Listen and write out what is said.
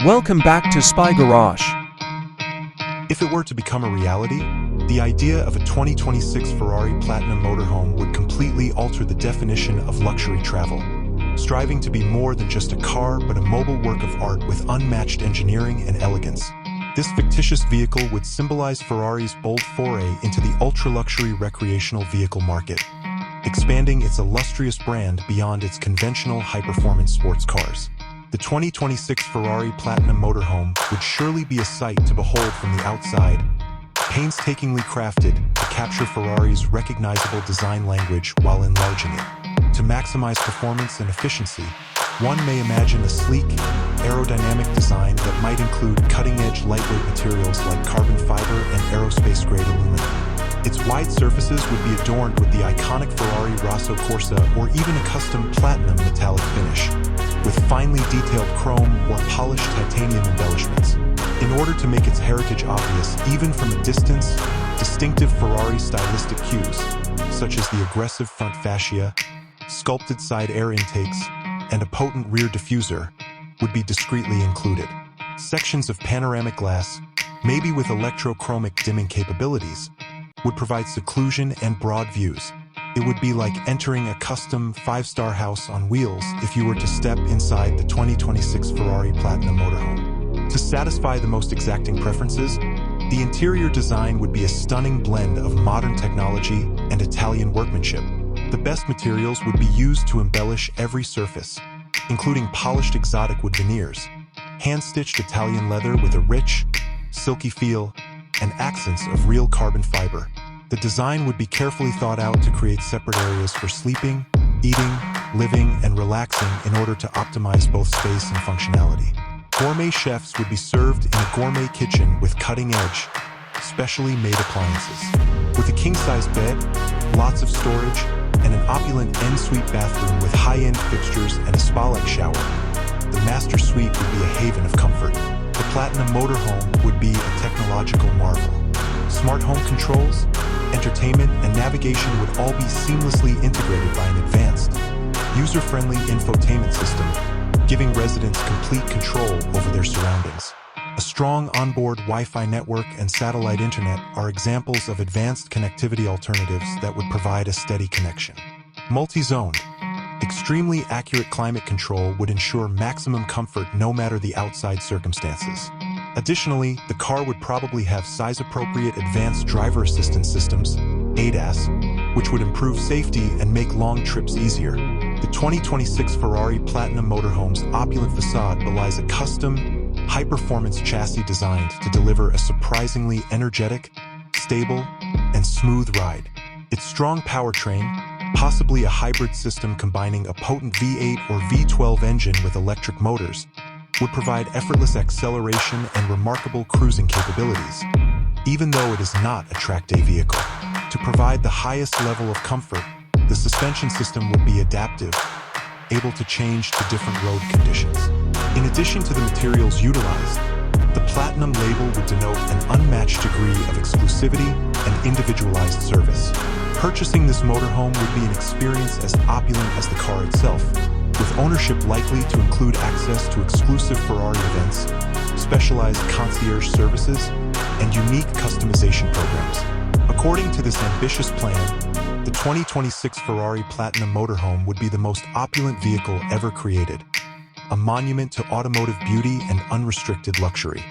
Welcome back to Spy Garage. If it were to become a reality, the idea of a 2026 Ferrari Platinum Motorhome would completely alter the definition of luxury travel, striving to be more than just a car but a mobile work of art with unmatched engineering and elegance. This fictitious vehicle would symbolize Ferrari's bold foray into the ultra-luxury recreational vehicle market, expanding its illustrious brand beyond its conventional high-performance sports cars. The 2026 Ferrari Platinum Motorhome would surely be a sight to behold from the outside, painstakingly crafted to capture Ferrari's recognizable design language while enlarging it. To maximize performance and efficiency, one may imagine a sleek, aerodynamic design that might include cutting-edge lightweight materials like carbon fiber and aerospace-grade aluminum. Its wide surfaces would be adorned with the iconic Ferrari Rosso Corsa or even a custom platinum metallic finish, with finely detailed chrome or polished titanium embellishments. In order to make its heritage obvious even from a distance, distinctive Ferrari stylistic cues, such as the aggressive front fascia, sculpted side air intakes, and a potent rear diffuser, would be discreetly included. Sections of panoramic glass, maybe with electrochromic dimming capabilities, would provide seclusion and broad views. It would be like entering a custom five-star house on wheels if you were to step inside the 2026 Ferrari Platinum Motorhome. To satisfy the most exacting preferences, the interior design would be a stunning blend of modern technology and Italian workmanship. The best materials would be used to embellish every surface, including polished exotic wood veneers, hand-stitched Italian leather with a rich, silky feel, and accents of real carbon fiber. The design would be carefully thought out to create separate areas for sleeping, eating, living, and relaxing in order to optimize both space and functionality. Gourmet chefs would be served in a gourmet kitchen with cutting-edge, specially made appliances. With a king-size bed, lots of storage, and an opulent en-suite bathroom with high-end fixtures and a spa-like shower, the master suite would be a haven of comfort. The Platinum Motorhome would be a technological marvel. Smart home controls, entertainment, and navigation would all be seamlessly integrated by an advanced, user-friendly infotainment system, giving residents complete control over their surroundings. A strong onboard Wi-Fi network and satellite internet are examples of advanced connectivity alternatives that would provide a steady connection. Multi-zoned, extremely accurate climate control would ensure maximum comfort no matter the outside circumstances. Additionally, the car would probably have size-appropriate advanced driver assistance systems, ADAS, which would improve safety and make long trips easier. The 2026 Ferrari Platinum Motorhome's opulent facade belies a custom, high-performance chassis designed to deliver a surprisingly energetic, stable, and smooth ride. Its strong powertrain, possibly a hybrid system combining a potent V8 or V12 engine with electric motors, would provide effortless acceleration and remarkable cruising capabilities, even though it is not a track day vehicle. To provide the highest level of comfort, the suspension system would be adaptive, able to change to different road conditions. In addition to the materials utilized, the Platinum label would denote an unmatched degree of exclusivity and individualized service. Purchasing this motorhome would be an experience as opulent as the car itself, with ownership likely to include access to exclusive Ferrari events, specialized concierge services, and unique customization programs. According to this ambitious plan, the 2026 Ferrari Platinum Motorhome would be the most opulent vehicle ever created, a monument to automotive beauty and unrestricted luxury.